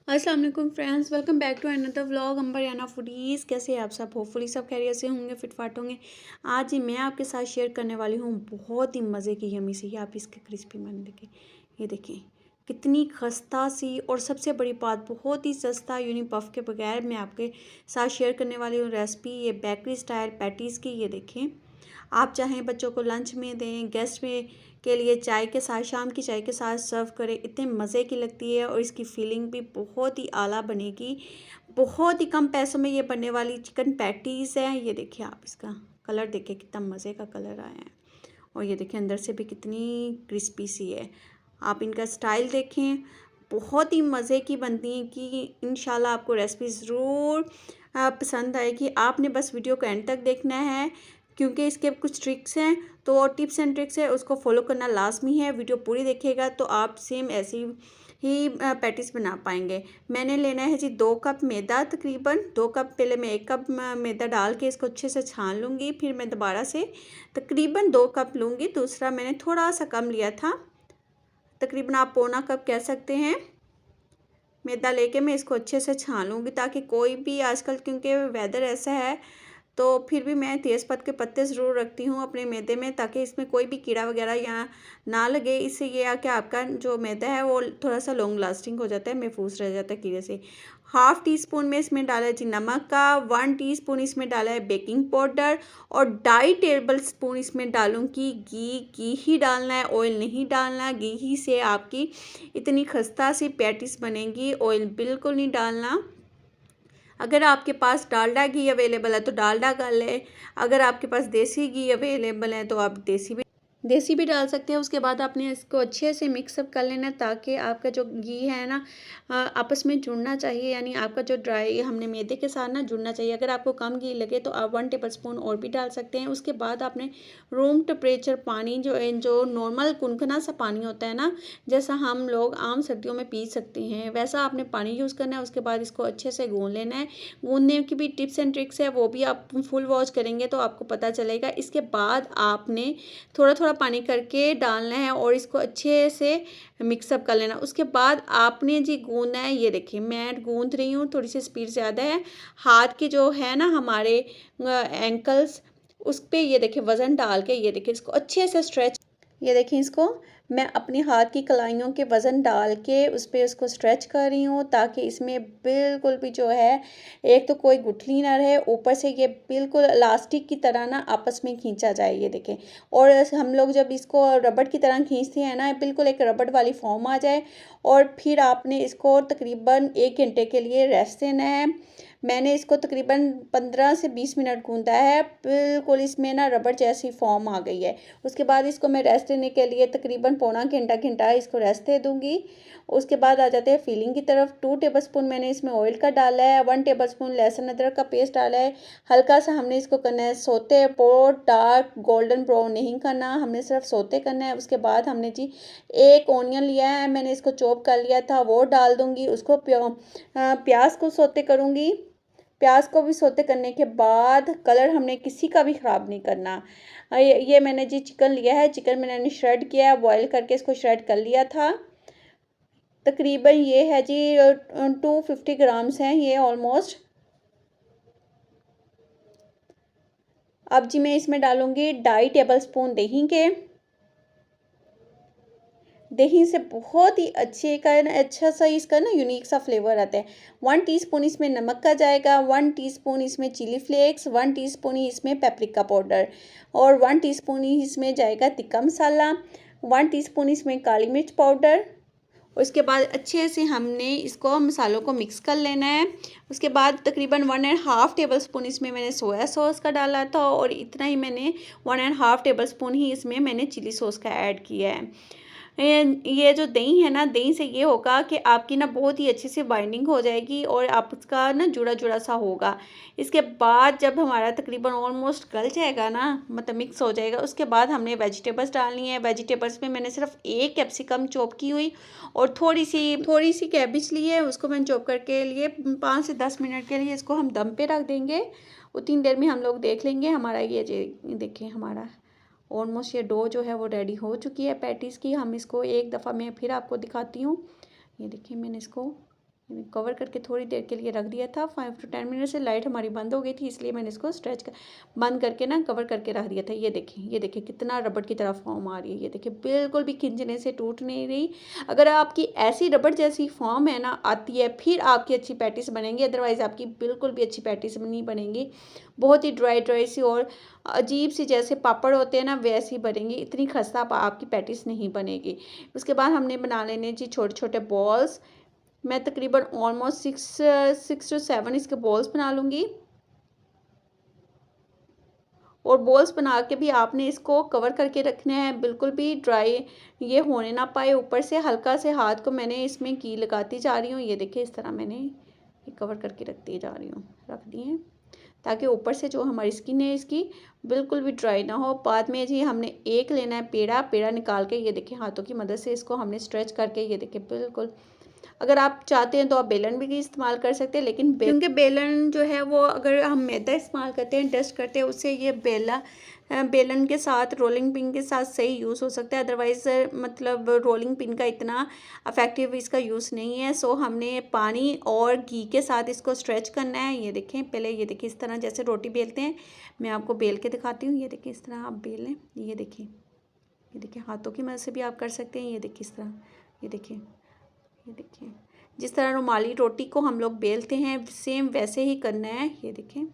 अस्सलाम वालेकुम friends, welcome back to another vlog. Ambariyana foodies. कैसे हैं आप सब? होपफुली सब खैरियत से होंगे, फिटफाट होंगे। आज ही मैं आपके साथ शेयर करने वाली हूँ बहुत ही मज़े की यमी सी आप इसके क्रिस्पी बन देखें। ये देखें कितनी खस्ता सी, और सबसे बड़ी बात बहुत ही सस्ता यूनी पफ के बगैर मैं आपके साथ शेयर करने वाली हूँ रेसिपी। ये बेकरी स्टाइल पैटीज़ की। ये देखें, आप चाहें बच्चों को लंच में दें, गेस्ट में के लिए चाय के साथ, शाम की चाय के साथ सर्व करें। इतने मज़े की लगती है और इसकी फीलिंग भी बहुत ही आला बनेगी। बहुत ही कम पैसों में ये बनने वाली चिकन पैटीज़ है। ये देखिए, आप इसका कलर देखिए कितना मज़े का कलर आया है, और ये देखिए अंदर से भी कितनी क्रिस्पी सी है। आप इनका स्टाइल देखें, बहुत ही मज़े की बनती हैं कि इंशाल्लाह आपको रेसिपी ज़रूर पसंद आएगी। आपने बस वीडियो को एंड तक देखना है, क्योंकि इसके कुछ ट्रिक्स हैं, तो टिप्स एंड ट्रिक्स है, उसको फॉलो करना लाजमी है। वीडियो पूरी देखिएगा तो आप सेम ऐसी ही पैटीज बना पाएंगे। मैंने लेना है जी 2 कप मैदा, तकरीबन 2 कप। पहले मैं 1 कप मैदा डाल के इसको अच्छे से छान लूँगी, फिर मैं दोबारा से तकरीबन 2 कप लूँगी। दूसरा मैंने थोड़ा सा कम लिया था, तकरीबन आप पौना कप कह सकते हैं। मैदा लेके मैं इसको अच्छे से छान लूँगी, ताकि कोई भी आजकल क्योंकि वेदर ऐसा है, तो फिर भी मैं तेज़पात के पत्ते ज़रूर रखती हूँ अपने मैदे में, ताकि इसमें कोई भी कीड़ा वगैरह यहाँ ना लगे। इससे ये है कि आपका जो मैदा है वो थोड़ा सा लॉन्ग लास्टिंग हो जाता है, महफूज रह जाता है कीड़े से। हाफ़ टी स्पून में इसमें डाला है जी नमक का, 1 टीस्पून इसमें डाला है बेकिंग पाउडर, और 2.5 टेबल स्पून इसमें डालूँगी घी। घी ही डालना है, ऑयल नहीं डालना। घी ही से आपकी इतनी खस्ता सी पैटीज बनेगी, ऑयल बिल्कुल नहीं डालना। अगर आपके पास डालडा घी अवेलेबल है तो डालडा का लें, अगर आपके पास देसी घी अवेलेबल है तो आप देसी भी डाल सकते हैं। उसके बाद आपने इसको अच्छे से मिक्सअप कर लेना, ताकि आपका जो घी है ना आपस में जुड़ना चाहिए, यानी आपका जो ड्राई हमने मैदे के साथ ना जुड़ना चाहिए। अगर आपको कम घी लगे तो आप 1 टेबल स्पून और भी डाल सकते हैं। उसके बाद आपने रूम टेम्परेचर पानी, जो नॉर्मल कुनकुना सा पानी होता है ना, जैसा हम लोग आम सर्दियों में पी सकते हैं, वैसा आपने पानी यूज़ करना है। उसके बाद इसको अच्छे से गूँध लेना है। गूँधने की भी टिप्स एंड ट्रिक्स है, वो भी आप फुल वॉच करेंगे तो आपको पता चलेगा। इसके बाद आपने थोड़ा थोड़ा पानी करके डालना है और इसको अच्छे से मिक्सअप कर लेना। उसके बाद आपने जी गूंदना है। ये देखिए मैं गूंद रही हूँ, थोड़ी सी स्पीड ज़्यादा है। हाथ के जो है ना हमारे एंकल्स, उस पर ये देखिए वज़न डाल के, ये देखिए इसको अच्छे से स्ट्रेच, ये देखिए इसको मैं अपनी हाथ की कलाइयों के वज़न डाल के उस पर उसको स्ट्रेच कर रही हूँ, ताकि इसमें बिल्कुल भी जो है, एक तो कोई गुठली ना रहे, ऊपर से ये बिल्कुल इलास्टिक की तरह ना आपस में खींचा जाए। ये देखें, और हम लोग जब इसको रबड़ की तरह खींचते हैं ना, बिल्कुल एक रबड़ वाली फॉर्म आ जाए, और फिर आपने इसको तकरीबन 1 घंटे के लिए रेस्ट देना है। मैंने इसको तकरीबन 15 से 20 मिनट गूंदा है, बिल्कुल इसमें ना रबड़ जैसी फॉर्म आ गई है। उसके बाद इसको मैं रेस्ट देने के लिए तकरीबन पौना घंटा इसको रेस्ट दे दूँगी। उसके बाद आ जाते हैं फीलिंग की तरफ। 2 टेबलस्पून मैंने इसमें ऑयल का डाला है, 1 टेबलस्पून लहसुन अदरक का पेस्ट डाला है। हल्का सा हमने इसको करना है सोते, बहुत डार्क गोल्डन ब्राउन नहीं करना, हमने सिर्फ सोते करना है। उसके बाद हमने जी 1 ऑनियन लिया है, मैंने इसको चॉप कर लिया था, वो डाल दूँगी। उसको प्याज को सोते करूँगी। प्याज को भी सोते करने के बाद कलर हमने किसी का भी ख़राब नहीं करना। ये मैंने जी चिकन लिया है, चिकन मैंने श्रेड किया है, बॉईल करके इसको श्रेड कर लिया था। तकरीबन ये है जी 250 ग्राम्स हैं ये ऑलमोस्ट। अब जी मैं इसमें डालूँगी 2.5 टेबल स्पून दही के। दही से बहुत ही अच्छे का अच्छा सा इसका ना यूनिक सा फ्लेवर आता है। 1 टीस्पून इसमें नमक का जाएगा, 1 टीस्पून इसमें चिली फ्लेक्स, 1 टीस्पून ही इसमें पेपरिका पाउडर, और 1 टीस्पून ही इसमें जाएगा तिक्का मसाला, 1 टीस्पून इसमें काली मिर्च पाउडर। उसके बाद अच्छे से हमने इसको मसालों को मिक्स कर लेना है। उसके बाद तकरीबन 1.5 टेबल स्पून इसमें मैंने सोया सॉस का डाला था, और इतना ही मैंने 1.5 टेबल स्पून ही इसमें मैंने चिली सॉस का ऐड किया है। ये जो दही है ना, दही से ये होगा कि आपकी ना बहुत ही अच्छे से बाइंडिंग हो जाएगी, और आपका ना जुड़ा जुड़ा सा होगा। इसके बाद जब हमारा तकरीबन ऑलमोस्ट गल जाएगा ना, मतलब मिक्स हो जाएगा, उसके बाद हमने वेजिटेबल्स डालनी है। वेजिटेबल्स में मैंने सिर्फ 1 कैप्सिकम चॉप की हुई और थोड़ी सी कैबिज ली है, उसको मैंने चॉप करके लिए। 5 से 10 मिनट के लिए इसको हम दम पे रख देंगे। उतनी देर में हम लोग देख लेंगे हमारा ये देखिए हमारा ऑलमोस्ट ये डो जो है वो रेडी हो चुकी है पैटीज़ की। हम इसको एक दफ़ा मैं फिर आपको दिखाती हूँ। ये देखिए मैंने इसको कवर करके थोड़ी देर के लिए रख दिया था। 5 to 10 मिनट से लाइट हमारी बंद हो गई थी, इसलिए मैंने इसको बंद करके ना कवर करके रख दिया था। ये देखिए कितना रबड़ की तरह फॉर्म आ रही है। ये देखिए बिल्कुल भी खिंचने से टूट नहीं रही। अगर आपकी ऐसी रबड़ जैसी फॉर्म है ना आती है, फिर आपकी अच्छी पैटिस बनेंगी, अदरवाइज़ आपकी बिल्कुल भी अच्छी पैटिस नहीं बनेंगी। बहुत ही ड्राई ड्राई सी और अजीब सी, जैसे पापड़ होते हैं ना वैसी बनेंगी। इतनी खस्ता आपकी पैटिस नहीं बनेगी। उसके बाद हमने बना लेने जी छोटे छोटे बॉल्स। मैं तकरीबन ऑलमोस्ट 6 to 7 इसके बॉल्स बना लूँगी। और बॉल्स बना के भी आपने इसको कवर करके रखना है, बिल्कुल भी ड्राई ये होने ना पाए। ऊपर से हल्का से हाथ को मैंने इसमें घी लगाती जा रही हूँ। ये देखिए इस तरह मैंने ये कवर करके रखती जा रही हूँ, रख दिए, ताकि ऊपर से जो हमारी स्किन है इसकी बिल्कुल भी ड्राई ना हो। बाद में जी हमने एक लेना है पेड़ा निकाल के, ये देखिए हाथों की मदद से इसको हमने स्ट्रेच करके, ये देखिए बिल्कुल, अगर आप चाहते हैं तो आप बेलन भी इस्तेमाल कर सकते हैं, लेकिन क्योंकि बेलन जो है वो अगर हम मैदा इस्तेमाल करते हैं, डस्ट करते हैं, उससे ये बेलन के साथ रोलिंग पिन के साथ सही यूज़ हो सकता है। अदरवाइज़ मतलब रोलिंग पिन का इतना अफेक्टिव इसका यूज़ नहीं है। सो हमने पानी और घी के साथ इसको स्ट्रेच करना है। ये देखें, पहले ये देखिए इस तरह जैसे रोटी बेलते हैं, मैं आपको बेल के दिखाती हूँ। ये देखिए इस तरह आप बेल लें। ये देखिए हाथों की मदद से भी आप कर सकते हैं। ये देखिए इस तरह, ये देखिए जिस तरह रुमाली रोटी को हम लोग बेलते हैं सेम वैसे ही करना है। ये देखिए,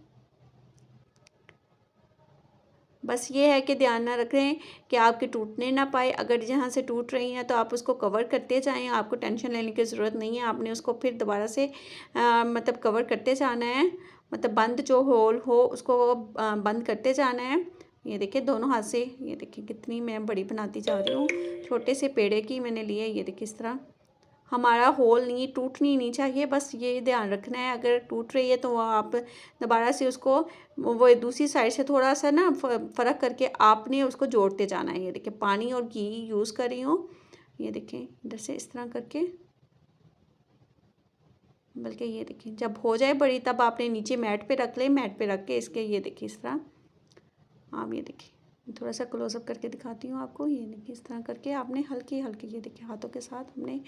बस ये है कि ध्यान ना रखें कि आपके टूटने ना पाए। अगर जहाँ से टूट रही हैं तो आप उसको कवर करते जाएं, आपको टेंशन लेने की ज़रूरत नहीं है। आपने उसको फिर दोबारा से मतलब कवर करते जाना है, मतलब बंद जो होल हो उसको बंद करते जाना है। ये देखिए दोनों हाथ से, ये देखिए कितनी मैं बड़ी बनाती जा रही हूँ। छोटे से पेड़े की मैंने लिए। ये देखिए इस तरह हमारा होल नहीं टूटनी नहीं चाहिए, बस ये ध्यान रखना है। अगर टूट रही है तो आप दोबारा से उसको वो दूसरी साइड से थोड़ा सा ना फ़र्क करके आपने उसको जोड़ते जाना है। ये देखिए पानी और घी यूज़ कर रही हूँ। ये देखिए इधर से इस तरह करके, बल्कि ये देखिए जब हो जाए बड़ी तब आपने नीचे मैट पे रख ले, मैट पे रख के इसके, ये देखिए इस तरह आप, ये देखिए थोड़ा सा क्लोजअप करके दिखाती हूँ आपको। ये देखिए इस तरह करके आपने हल्की हल्की, ये देखिए हाथों के साथ हमने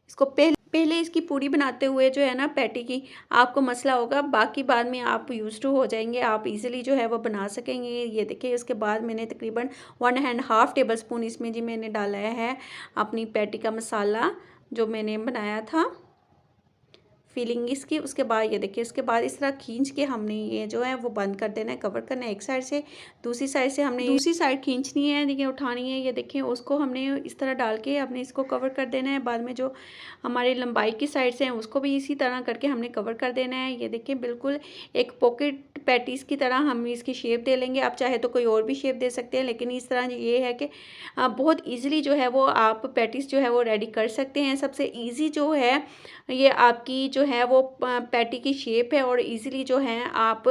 इसको पहले इसकी पूरी बनाते हुए जो है ना पैटी की आपको मसला होगा, बाकी बाद में आप यूज़ टू हो जाएंगे, आप इजीली जो है वो बना सकेंगे। ये देखिए उसके बाद मैंने तकरीबन 1.5 टेबल स्पून इसमें जी मैंने डाला है अपनी पैटी का मसाला जो मैंने बनाया था, फीलिंग इसकी। उसके बाद ये देखिए उसके बाद इस तरह खींच के हमने ये जो है वो बंद कर देना है, कवर करना है एक साइड से। दूसरी साइड से हमने दूसरी साइड खींचनी है, देखिए उठानी है। ये देखिए उसको हमने इस तरह डाल के अपने इसको कवर कर देना है। बाद में जो हमारी लंबाई की साइड से हैं उसको भी इसी तरह करके हमने कवर कर देना है। ये देखिए बिल्कुल एक पॉकेट पैटीज़ की तरह हम इसकी शेप दे लेंगे। आप चाहे तो कोई और भी शेप दे सकते हैं, लेकिन इस तरह ये है कि बहुत ईजिली जो है वो आप पैटीज़ जो है वो रेडी कर सकते हैं। सबसे ईजी जो है ये आपकी जो है वो पैटी की शेप है, और इजीली जो है आप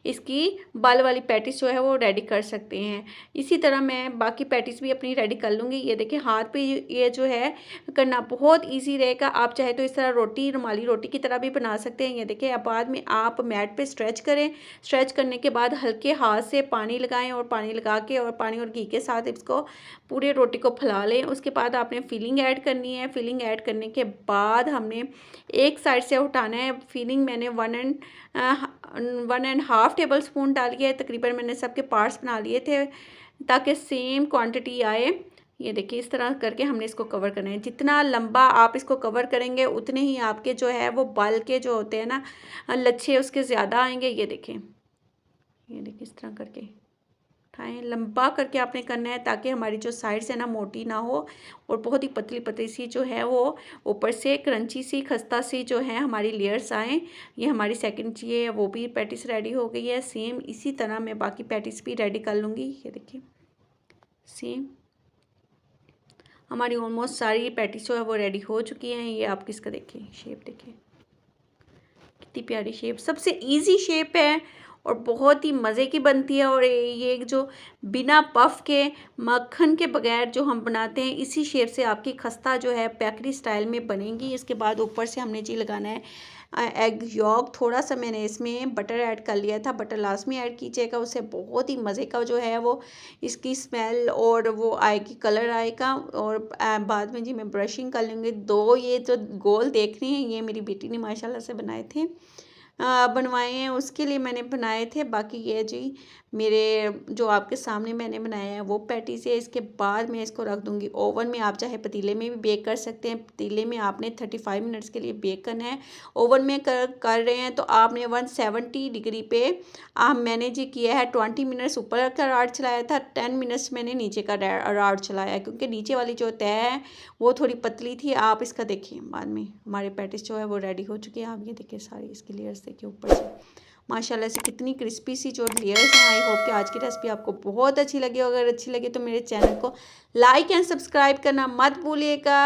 इसकी बाल वाली पैटीज जो है वो रेडी कर सकते हैं। इसी तरह मैं बाकी पैटीज भी अपनी रेडी कर लूँगी। ये देखिए हाथ पे ये जो है करना बहुत इजी रहेगा। आप चाहे तो इस तरह रोटी, रुमाली रोटी की तरह भी बना सकते हैं। ये देखिए अब बाद में आप मैट पे स्ट्रेच करें, स्ट्रेच करने के बाद हल्के हाथ से पानी लगाएं, और पानी लगा के और पानी और घी के साथ इसको पूरे रोटी को फैला लें। उसके बाद आपने फिलिंग ऐड करनी है। फिलिंग ऐड करने के बाद हमने एक साइड से उठाना है। फिलिंग मैंने 1.5 टेबल स्पून डाली है। तकरीबन मैंने सबके पार्ट्स बना लिए थे ताकि सेम क्वांटिटी आए। ये देखिए इस तरह करके हमने इसको कवर करना है। जितना लंबा आप इसको कवर करेंगे उतने ही आपके जो है वो बाल के जो होते हैं ना लच्छे उसके ज़्यादा आएंगे। ये देखिए इस तरह करके उठाएं, लंबा करके आपने करना है ताकि हमारी जो साइड्स है ना मोटी ना हो, और बहुत ही पतली पतली सी जो है वो ऊपर से क्रंची सी खस्ता सी जो है हमारी लेयर्स आएँ। ये हमारी सेकंड ये वो भी पैटिस रेडी हो गई है। सेम इसी तरह मैं बाकी पैटिस भी रेडी कर लूँगी। ये देखिए सेम हमारी ऑलमोस्ट सारी पैटिस जो है वो रेडी हो चुकी हैं। ये आप किसका देखिए शेप देखिए कितनी प्यारी शेप, सबसे ईजी शेप है और बहुत ही मज़े की बनती है। और ये जो बिना पफ के मक्खन के बगैर जो हम बनाते हैं, इसी शेप से आपकी खस्ता जो है बेकरी स्टाइल में बनेगी। इसके बाद ऊपर से हमने जी लगाना है एग यॉक। थोड़ा सा मैंने इसमें बटर ऐड कर लिया था, बटर लाजमी ऐड कीजिएगा, उससे बहुत ही मज़े का जो है वो इसकी स्मेल और वो आएगी, कलर आएगा। और बाद में जी मैं ब्रशिंग कर लूँगी। दो ये जो गोल देख रहे हैं, ये मेरी बेटी ने माशाल्लाह से बनाए थे, बनवाए हैं, उसके लिए मैंने बनाए थे। बाकी ये जी मेरे जो आपके सामने मैंने बनाया है वो पैटीज है। इसके बाद मैं इसको रख दूंगी ओवन में। आप चाहे पतीले में भी बेक कर सकते हैं। पतीले में आपने 35 मिनट्स के लिए बेक करना है। ओवन में कर रहे हैं तो आपने 170 डिग्री पे मैंने जी किया है 20 मिनट्स ऊपर का राड चलाया था, 10 मिनट्स मैंने नीचे का राड चलाया, क्योंकि नीचे वाली जो तय है वो थोड़ी पतली थी। आप इसका देखिए, बाद में हमारे पैटिस जो है वो रेडी हो चुकी है। आप ये देखिए सारी इसकी लेयर्स देखिए ऊपर से माशाल्लाह से कितनी क्रिस्पी सी जो लेयर्स हैं। आई होप कि आज की रेसिपी आपको बहुत अच्छी लगी। अगर अच्छी लगी तो मेरे चैनल को लाइक एंड सब्सक्राइब करना मत भूलिएगा,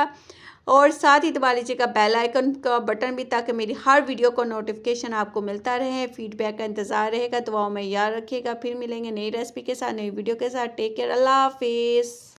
और साथ ही दबा लीजिएगा बेल आइकन का बटन भी, ताकि मेरी हर वीडियो को नोटिफिकेशन आपको मिलता रहे। फीडबैक का इंतज़ार रहेगा। दुआओं में याद रखिएगा। फिर मिलेंगे नई रेसिपी के साथ, नई वीडियो के साथ। टेक केयर, अल्लाह हाफिज़।